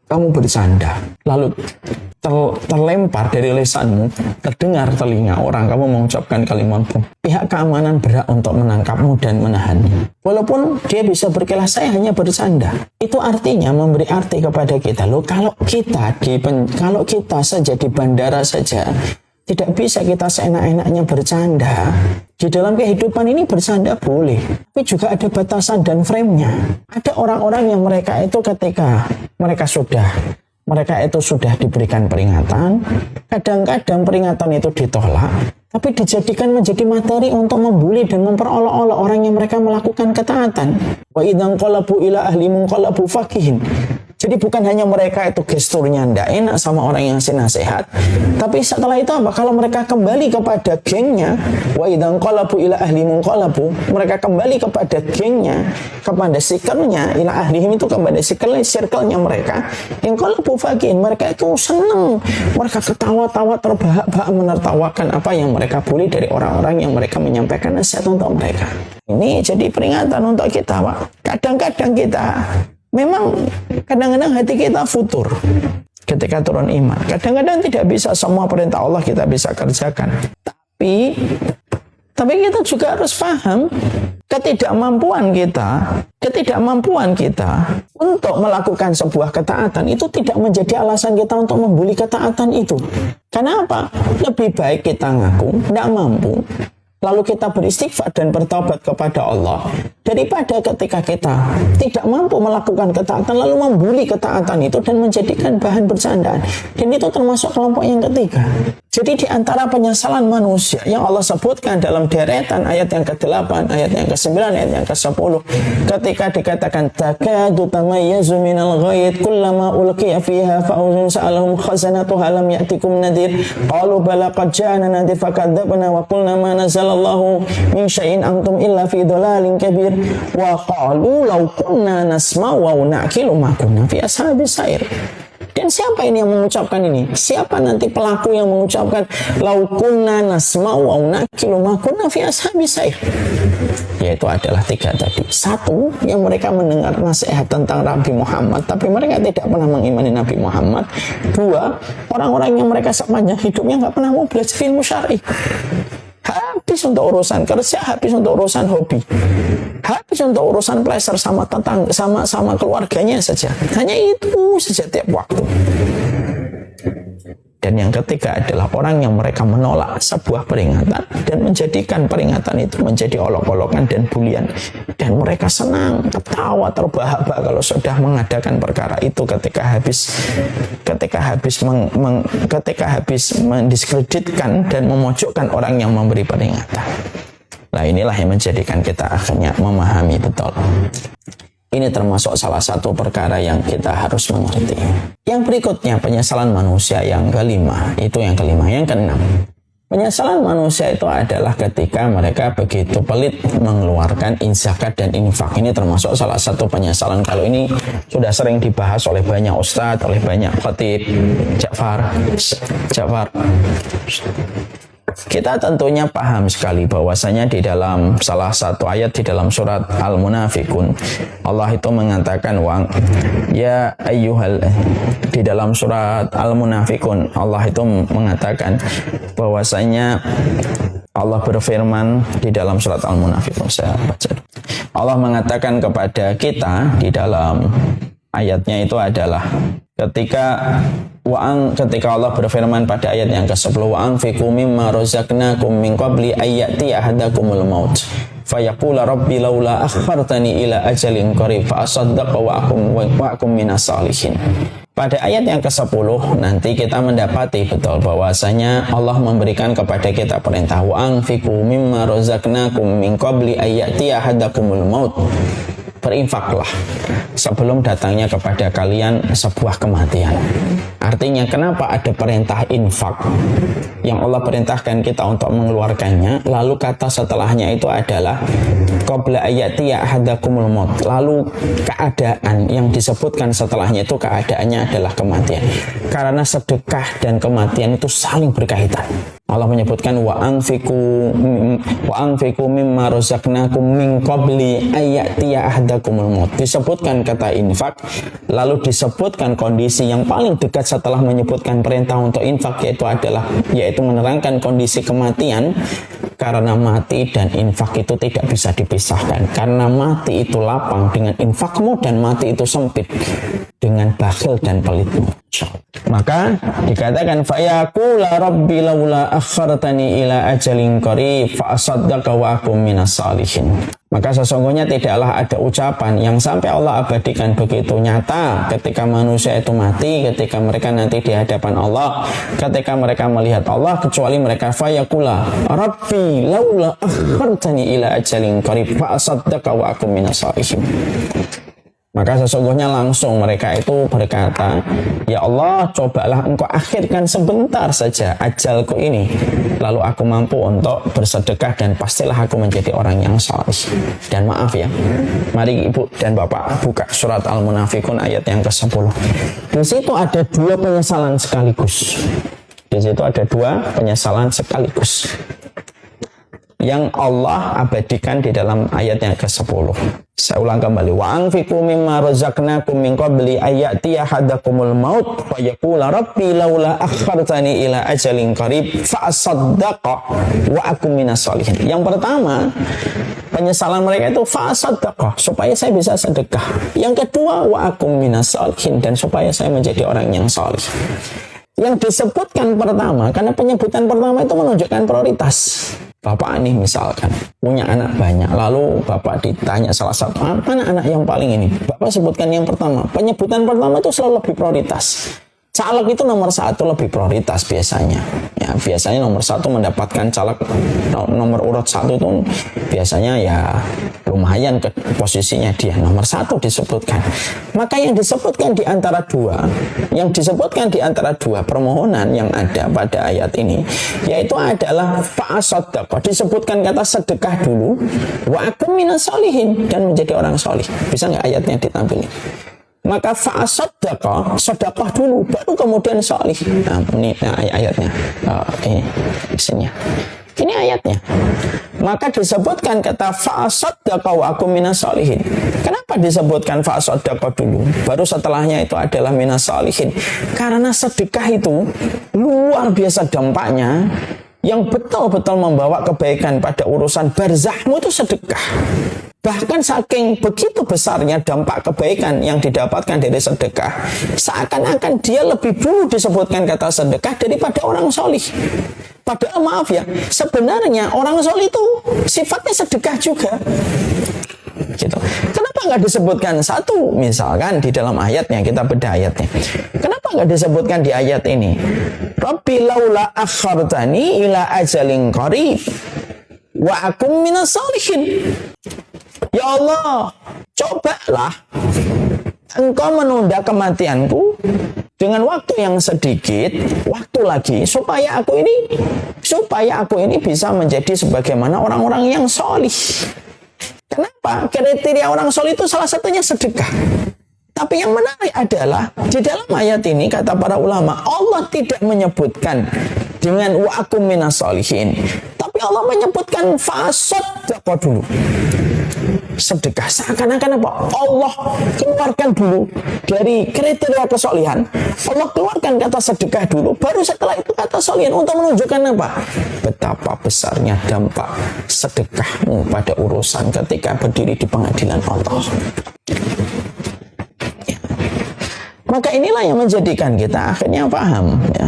Kamu bercanda, lalu terlempar dari lisanmu, terdengar telinga orang kamu mengucapkan kalimat bom. Pihak keamanan berhak untuk menangkapmu dan menahanmu. Walaupun dia bisa berkelah, saya hanya bercanda. Itu artinya memberi arti kepada kita. Loh, kalau kita saja di bandara saja tidak bisa kita seenak-enaknya bercanda. Di dalam kehidupan ini bercanda boleh, tapi juga ada batasan dan frame-nya. Ada orang-orang yang mereka itu ketika mereka itu sudah diberikan peringatan, kadang-kadang peringatan itu ditolak, tapi dijadikan menjadi materi untuk membuli dan memperolok-olok orang yang mereka melakukan ketaatan. Wa idzan qalabu ila ahlihim qalabu fakihin. Jadi bukan hanya mereka itu gesturnya tidak enak sama orang yang ngasih nasihat, tapi setelah itu apa? Kalau mereka kembali kepada gengnya, wa idzan qalabu ila ahlihim qalabu, mereka kembali kepada gengnya, kepada circle-nya, ila ahlihim itu kepada circle-nya mereka, yang qalabu fakin, mereka itu senang, mereka ketawa-tawa terbahak-bahak menertawakan apa yang mereka bully dari orang-orang yang mereka menyampaikan nasihat untuk mereka. Ini jadi peringatan untuk kita, Pak. Kadang-kadang kita memang hati kita futur ketika turun iman. Kadang-kadang tidak bisa semua perintah Allah kita bisa kerjakan. Tapi kita juga harus paham ketidakmampuan kita untuk melakukan sebuah ketaatan itu tidak menjadi alasan kita untuk membuli ketaatan itu. Kenapa? Lebih baik kita ngaku tidak mampu, lalu kita beristighfar dan bertobat kepada Allah, daripada ketika kita tidak mampu melakukan ketaatan lalu membuli ketaatan itu dan menjadikan bahan bercandaan. Dan itu termasuk kelompok yang ketiga. Jadi di antara penyesalan manusia yang Allah sebutkan dalam deretan ayat yang ke-8, ayat yang ke-9, ayat yang ke-10, ketika dikatakan takadu tamayyazu minal ghaid kullama ulqiya fiha fa'uzun sa'alahum khazanatuha lam ya'tikum nadhir qalu bala qad ja'ana nadhir fakadzabna wa qulna ma nazzalallahu min syai'in antum illa fi dhalalin kabir wa qalu law kunna nasma'u wa na'qilu ma kunna fi ashabis sa'ir. Dan siapa ini yang mengucapkan ini? Siapa nanti pelaku yang mengucapkan laukunna nasma'u wa naqilu ma kunna fi ashabis sa'ir? Yaitu adalah 3 tadi. 1, yang mereka mendengar nasihat tentang Nabi Muhammad tapi mereka tidak pernah mengimani Nabi Muhammad. 2, orang-orang yang mereka sepanjang hidupnya nggak pernah mau belajar ilmu syar'i. Habis untuk urusan kerja, habis untuk urusan hobi, habis untuk urusan pleasure sama tetangga, sama keluarganya saja. Hanya itu saja tiap waktu. Dan yang ketiga adalah orang yang mereka menolak sebuah peringatan dan menjadikan peringatan itu menjadi olok-olokan dan bulian. Dan mereka senang, ketawa terbahak-bahak kalau sudah mengadakan perkara itu ketika habis mendiskreditkan dan memojokkan orang yang memberi peringatan. Nah, inilah yang menjadikan kita akhirnya memahami betul. Ini termasuk salah satu perkara yang kita harus mengerti. Yang berikutnya, penyesalan manusia yang kelima. Itu yang kelima. Yang keenam, penyesalan manusia itu adalah ketika mereka begitu pelit mengeluarkan zakat dan infak. Ini termasuk salah satu penyesalan. Kalau ini sudah sering dibahas oleh banyak ustadz, oleh banyak khatib. Ja'far. Kita tentunya paham sekali bahwasanya di dalam salah satu ayat di dalam surat Al-Munafikun, Allah itu mengatakan di dalam surat Al-Munafikun Allah itu mengatakan bahwasanya Allah berfirman di dalam surat Al-Munafikun, saya baca. Allah mengatakan kepada kita di dalam ayatnya itu adalah ketika Allah berfirman pada ayat yang ke-10, wa anfiqu mimma razaqnakum min qabli ayyati ahadakumul maut fayaqula rabbi laula akhartani ila ajalin qarib fa asaddaqa wa akum minas salihin. Pada ayat yang ke-10 nanti kita mendapati betul bahwasanya Allah memberikan kepada kita perintah wa anfiqu mimma razaqnakum min qabli ayyati ahadakumul maut. Berinfaklah sebelum datangnya kepada kalian sebuah kematian. Artinya kenapa ada perintah infak yang Allah perintahkan kita untuk mengeluarkannya, lalu kata setelahnya itu adalah qabla ayati ahadakumul maut. Lalu keadaan yang disebutkan setelahnya itu keadaannya adalah kematian. Karena sedekah dan kematian itu saling berkaitan. Allah menyebutkan wa anfiqu mimma razaqnakum min qabli ayati ahadakumul maut. Disebutkan kata infak, lalu disebutkan kondisi yang paling dekat setelah menyebutkan perintah untuk infak yaitu menerangkan kondisi kematian. Karena mati dan infak itu tidak bisa dipisahkan. Karena mati itu lapang dengan infakmu dan mati itu sempit dengan bakhil dan pelitmu. Maka dikatakan fayaqula rabbi laula akhartani ila ajalin qarib fa asaddaqa wa akum minas salihin. Maka sesungguhnya tidaklah ada ucapan yang sampai Allah abadikan begitu nyata ketika manusia itu mati, ketika mereka nanti di hadapan Allah, ketika mereka melihat Allah, kecuali mereka fayaqula rabbi laula akhartani ila ajalin qarib fa asaddaqa wa akum minas salihin. Maka sesungguhnya langsung mereka itu berkata, ya Allah, cobalah engkau akhirkan sebentar saja ajalku ini, lalu aku mampu untuk bersedekah dan pastilah aku menjadi orang yang saleh. Dan maaf ya, mari ibu dan bapak buka surat Al-Munafikun ayat yang ke-10. Di situ ada 2 penyesalan sekaligus. Di situ ada 2 penyesalan sekaligus yang Allah abadikan di dalam ayat yang ke-10. Saya ulang kembali. Wa anfiqu mimma razaqnakum min qabli ayati ahadakumul maut fa yaqula rabbi laula akhartani ila ajalin qarib fa asaddaqa wa akum minas salihin. Yang pertama, penyesalan mereka itu fa asaddaqa, supaya saya bisa sedekah. Yang kedua, wa akum minas salihin, dan supaya saya menjadi orang yang saleh. Yang disebutkan pertama, karena penyebutan pertama itu menunjukkan prioritas. Bapak nih misalkan punya anak banyak, lalu bapak ditanya salah satu, mana anak yang paling ini? Bapak sebutkan yang pertama. Penyebutan pertama itu selalu lebih prioritas. Caleg itu nomor 1 lebih prioritas biasanya. Ya, biasanya nomor 1 mendapatkan caleg nomor urut 1 itu biasanya ya lumayan ke posisinya dia nomor 1 disebutkan. Maka yang disebutkan di antara dua permohonan yang ada pada ayat ini yaitu adalah fa'asaddaqa, disebutkan kata sedekah dulu, wa akum minas sholihin, dan menjadi orang solih. Bisa nggak ayatnya ditampilin? Maka fa'asaddaqa, sedekah dulu, baru kemudian solih. Nah, ini ayatnya. Sini. Ini ayatnya. Maka disebutkan kata fa'asaddaqa wa akum minas sholihin. Kenapa disebutkan fa'asaddaqa dulu? Baru setelahnya itu adalah minas sholihin. Karena sedekah itu luar biasa dampaknya, yang betul-betul membawa kebaikan pada urusan barzahmu itu sedekah. Bahkan saking begitu besarnya dampak kebaikan yang didapatkan dari sedekah, seakan-akan dia lebih dulu disebutkan kata sedekah daripada orang solih. Padahal maaf ya, sebenarnya orang solih itu sifatnya sedekah juga. Gitu. Kenapa nggak disebutkan satu? Misalkan di dalam ayatnya, kita bedah ayatnya. Kenapa nggak disebutkan di ayat ini? Rabbi laula akhartani ila ajalin qarib wa akum minas sholihin. Ya Allah, cobalah Engkau menunda kematianku dengan waktu yang sedikit, waktu lagi, supaya aku ini bisa menjadi sebagaimana orang-orang yang solih. Kenapa? Kriteria orang solih itu salah satunya sedekah. Tapi yang menarik adalah di dalam ayat ini kata para ulama, Allah tidak menyebutkan dengan wa akum minas sholihin, tapi Allah menyebutkan fa'asaddaqa dulu. Sedekah seakan-akan apa? Allah keluarkan dulu dari kriteria kesolihan. Allah keluarkan kata sedekah dulu, baru setelah itu kata solihan, untuk menunjukkan apa? Betapa besarnya dampak sedekahmu pada urusan ketika berdiri di pengadilan Allah. Maka inilah yang menjadikan kita akhirnya paham, ya.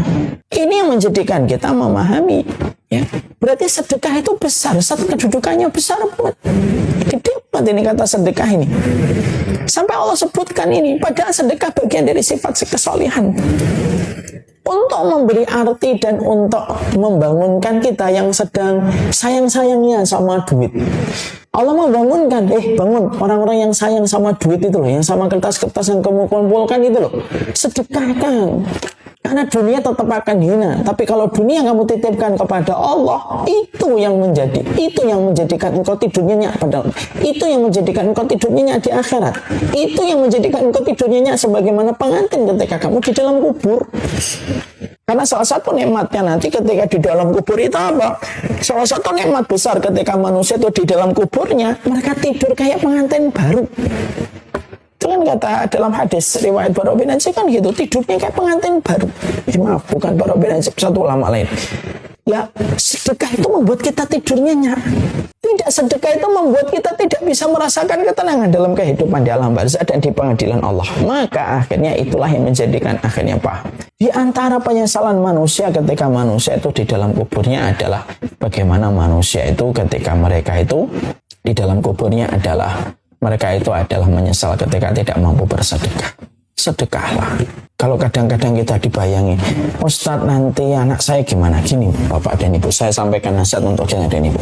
Ini yang menjadikan kita memahami, ya. Berarti sedekah itu besar, kedudukannya besar banget. Gede banget ini kata sedekah ini. Sampai Allah sebutkan ini, padahal sedekah bagian dari sifat kesolihan. Untuk memberi arti dan untuk membangunkan kita yang sedang sayang-sayangnya sama duit. Allah membangunkan, bangun orang-orang yang sayang sama duit itu loh, yang sama kertas-kertas yang kamu kumpulkan itu loh, sedekahkan. Karena dunia tetap akan hina, tapi kalau dunia kamu titipkan kepada Allah, itu yang menjadikan engkau tidur nyenyak pada, itu yang menjadikan engkau tidur nyenyak di akhirat, itu yang menjadikan engkau tidur nyenyak sebagaimana pengantin ketika kamu di dalam kubur. Karena salah satu nikmatnya nanti ketika di dalam kubur itu apa? Salah satu nikmat besar ketika manusia itu di dalam kuburnya, mereka tidur kayak pengantin baru. Itu kan kata dalam hadis riwayat Bara bin Azib kan gitu, tidurnya kayak pengantin baru. Maaf, bukan Bara bin Azib, satu ulama lain. Ya, sedekah itu membuat kita tidur nyenyak. Tidak, sedekah itu membuat kita tidak bisa merasakan ketenangan dalam kehidupan di alam barzakh dan di pengadilan Allah. Maka akhirnya itulah yang menjadikan akhirnya paham. Di antara penyesalan manusia ketika manusia itu di dalam kuburnya adalah bagaimana manusia itu ketika mereka itu di dalam kuburnya adalah mereka itu adalah menyesal ketika tidak mampu bersedekah. Sedekahlah. Kalau kadang-kadang kita dibayangi, Ustadz nanti anak saya gimana? Gini Bapak dan Ibu, saya sampaikan nasihat untuk saya dan Ibu.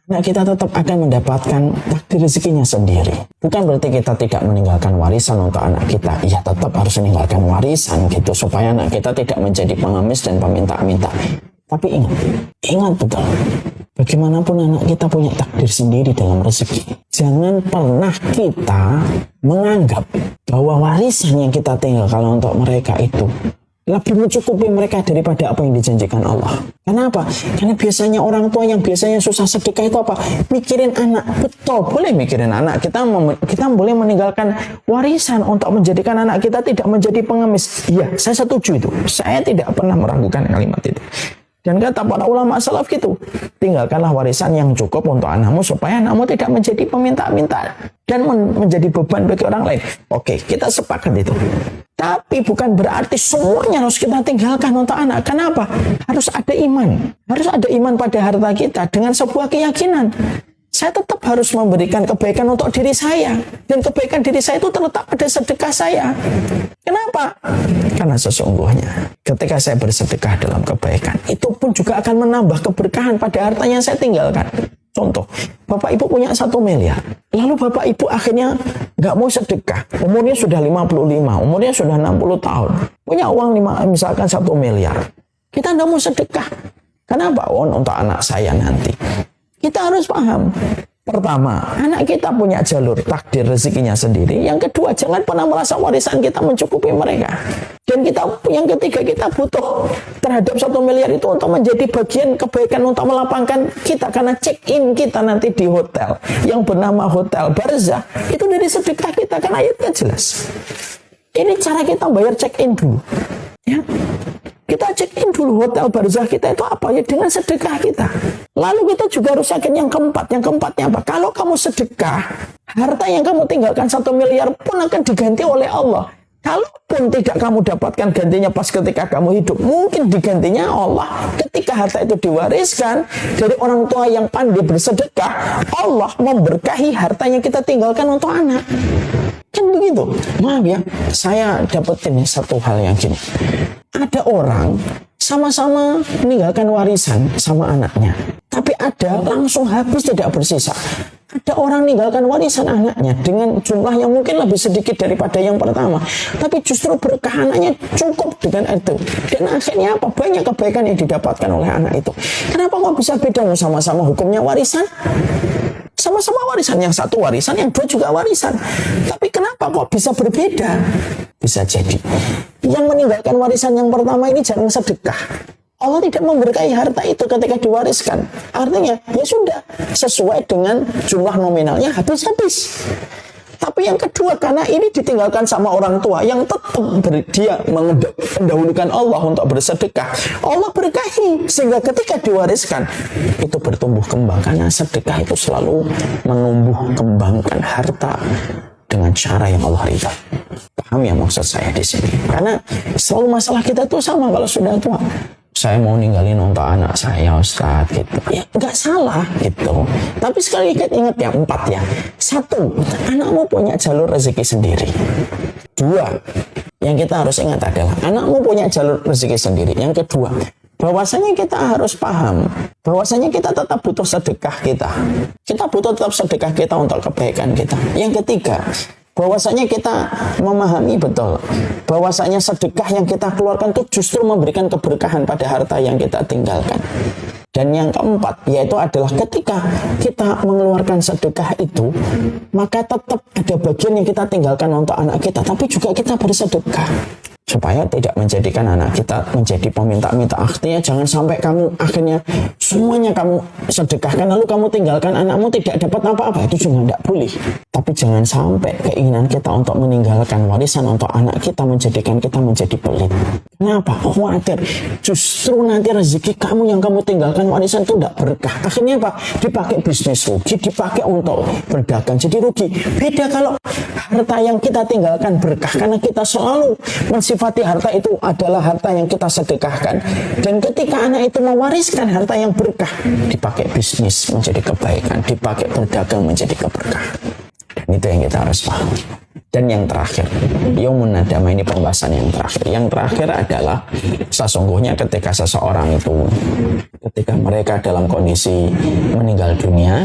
Anak kita tetap akan mendapatkan takdir rezekinya sendiri. Bukan berarti kita tidak meninggalkan warisan untuk anak kita. Ya tetap harus meninggalkan warisan gitu, supaya anak kita tidak menjadi pengemis dan peminta-minta. Tapi ingat betul, bagaimanapun anak kita punya takdir sendiri dalam rezeki. Jangan pernah kita menganggap bahwa warisan yang kita tinggalkan untuk mereka itu lebih mencukupi mereka daripada apa yang dijanjikan Allah. Kenapa? Karena biasanya orang tua yang biasanya susah sedekah itu apa? Mikirin anak. Betul, boleh mikirin anak. Kita boleh meninggalkan warisan untuk menjadikan anak kita tidak menjadi pengemis. Iya, saya setuju itu. Saya tidak pernah meragukan kalimat itu. Dan kata para ulama salaf gitu, tinggalkanlah warisan yang cukup untuk anakmu supaya anakmu tidak menjadi peminta-minta dan menjadi beban bagi orang lain. Oke, kita sepakat itu. Tapi bukan berarti semuanya harus kita tinggalkan untuk anak. Kenapa? Harus ada iman. Harus ada iman pada harta kita dengan sebuah keyakinan. saya tetap harus memberikan kebaikan untuk diri saya. Dan kebaikan diri saya itu terletak pada sedekah saya. Kenapa? Karena sesungguhnya ketika saya bersedekah dalam kebaikan, itu pun juga akan menambah keberkahan pada harta yang saya tinggalkan. Contoh, Bapak Ibu punya 1 miliar. Lalu Bapak Ibu akhirnya nggak mau sedekah. Umurnya sudah 55, umurnya sudah 60 tahun. Punya uang misalkan 1 miliar. Kita nggak mau sedekah. Kenapa? Untuk anak saya nanti. Kita harus paham. Pertama, anak kita punya jalur takdir rezekinya sendiri. Yang kedua, jangan pernah merasa warisan kita mencukupi mereka. Dan yang ketiga, kita butuh terhadap 1 miliar itu untuk menjadi bagian kebaikan untuk melapangkan kita. Karena check-in kita nanti di hotel yang bernama Hotel Barzah, itu dari sedekah kita. Kan ayatnya jelas. Ini cara kita bayar check-in dulu. Ya. Kita check-in dulu hotel barzah kita itu apa ya, dengan sedekah kita. Lalu kita juga harus yakin yang keempat. Yang keempatnya apa? Kalau kamu sedekah, harta yang kamu tinggalkan 1 miliar pun akan diganti oleh Allah. Kalaupun tidak kamu dapatkan gantinya pas ketika kamu hidup, mungkin digantinya Allah ketika harta itu diwariskan dari orang tua yang pandai bersedekah. Allah memberkahi harta yang kita tinggalkan untuk anak. Kan begitu. Maaf ya, saya dapetin satu hal yang gini. Ada orang sama-sama meninggalkan warisan sama anaknya, tapi ada langsung habis tidak bersisa. Ada orang meninggalkan warisan anaknya dengan jumlah yang mungkin lebih sedikit daripada yang pertama, tapi justru berkah anaknya cukup dengan itu. Dan akhirnya apa? Banyak kebaikan yang didapatkan oleh anak itu. Kenapa kok bisa beda? Sama-sama hukumnya warisan. Sama-sama warisan, yang satu warisan, yang dua juga warisan. Tapi kenapa kok bisa berbeda? Bisa jadi yang meninggalkan warisan yang pertama ini jarang sedekah. Allah tidak memberkahi harta itu ketika diwariskan. Artinya ya sudah sesuai dengan jumlah nominalnya habis-habis. Tapi yang kedua, karena ini ditinggalkan sama orang tua yang tetap dia mendahulukan Allah untuk bersedekah, Allah berkahi sehingga ketika diwariskan itu bertumbuh kembang. Karena sedekah itu selalu menumbuh kembangkan harta dengan cara yang Allah ridha. Paham ya maksud saya di sini? Karena selalu masalah kita tuh sama kalau sudah tua. Saya mau ninggalin untuk anak saya, Ustaz, gitu. Ya, nggak salah, gitu. Tapi sekali ingat ya, 4 ya. 1, anakmu punya jalur rezeki sendiri. 2, yang kita harus ingat adalah, anakmu punya jalur rezeki sendiri. Yang kedua, bahwasanya kita harus paham, bahwasanya kita tetap butuh sedekah kita. Kita butuh tetap sedekah kita untuk kebaikan kita. Yang ketiga, bahwasanya kita memahami betul bahwasanya sedekah yang kita keluarkan itu justru memberikan keberkahan pada harta yang kita tinggalkan. Dan yang keempat yaitu adalah ketika kita mengeluarkan sedekah itu, maka tetap ada bagian yang kita tinggalkan untuk anak kita, tapi juga kita bersedekah supaya tidak menjadikan anak kita menjadi peminta-minta. Artinya jangan sampai kamu akhirnya semuanya kamu sedekahkan lalu kamu tinggalkan anakmu tidak dapat apa-apa. Itu juga tidak boleh. Tapi jangan sampai keinginan kita untuk meninggalkan warisan untuk anak kita menjadikan kita menjadi pelit. Kenapa? Khawatir justru nanti rezeki kamu yang kamu tinggalkan warisan itu tidak berkah. Akhirnya apa? Dipakai bisnis rugi, dipakai untuk berdagang jadi rugi. Beda kalau harta yang kita tinggalkan berkah karena kita selalu mensifati harta itu adalah harta yang kita sedekahkan. Dan ketika anak itu mewariskan harta yang berkah, dipakai bisnis menjadi kebaikan, dipakai berdagang menjadi keberkahan. Dan itu yang kita harus paham. Dan yang terakhir, Yaumun Nadamah, ini pembahasan yang terakhir. Yang terakhir adalah sesungguhnya ketika seseorang itu, ketika mereka dalam kondisi meninggal dunia,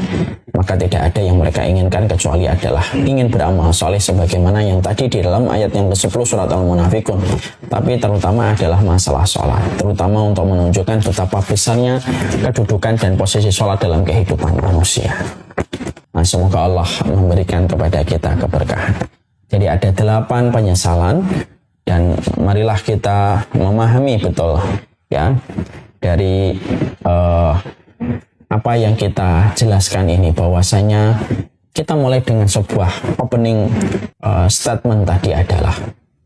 maka tidak ada yang mereka inginkan kecuali adalah ingin beramal soleh sebagaimana yang tadi di dalam ayat yang ke-10 surat Al-Munafikun. Tapi terutama adalah masalah sholat, terutama untuk menunjukkan betapa besarnya kedudukan dan posisi sholat dalam kehidupan manusia. Nah, semoga Allah memberikan kepada kita keberkahan. Jadi ada 8 penyesalan dan marilah kita memahami betul ya dari apa yang kita jelaskan ini, bahwasanya kita mulai dengan sebuah opening statement tadi adalah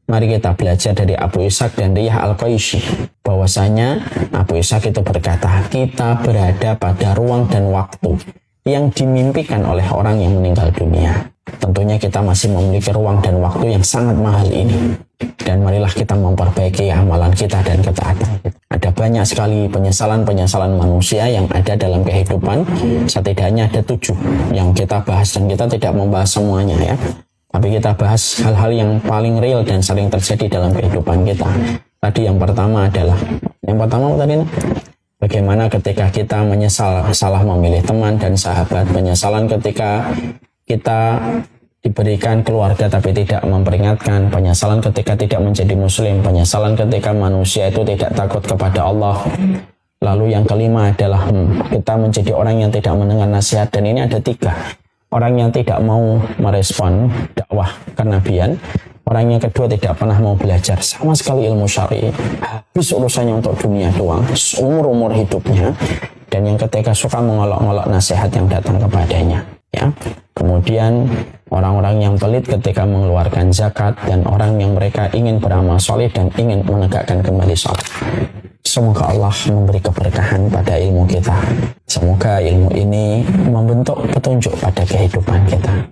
mari kita belajar dari Abu Ishaq dan Riyah Al-Qaishi, bahwasanya Abu Ishaq itu berkata, kita berada pada ruang dan waktu yang dimimpikan oleh orang yang meninggal dunia. Tentunya kita masih memiliki ruang dan waktu yang sangat mahal ini. Dan marilah kita memperbaiki amalan kita dan ketaatan kita. Ada banyak sekali penyesalan-penyesalan manusia yang ada dalam kehidupan. Setidaknya ada 7 yang kita bahas, dan kita tidak membahas semuanya ya. Tapi kita bahas hal-hal yang paling real dan sering terjadi dalam kehidupan kita. Tadi yang pertama adalah, bagaimana ketika kita menyesal salah memilih teman dan sahabat, penyesalan ketika kita diberikan keluarga tapi tidak memperingatkan, penyesalan ketika tidak menjadi muslim, penyesalan ketika manusia itu tidak takut kepada Allah. Lalu yang kelima adalah kita menjadi orang yang tidak mendengar nasihat, dan ini ada 3. Orang yang tidak mau merespon dakwah kenabian, orang yang kedua tidak pernah mau belajar sama sekali ilmu syar'i, habis urusannya untuk dunia doang seumur-umur hidupnya, dan yang ketiga suka mengolok-olok nasihat yang datang kepadanya ya. Kemudian orang-orang yang pelit ketika mengeluarkan zakat, dan orang yang mereka ingin beramal soleh dan ingin menegakkan kembali sholat. Semoga Allah memberi keberkahan pada ilmu kita. Semoga ilmu ini membentuk petunjuk pada kehidupan kita.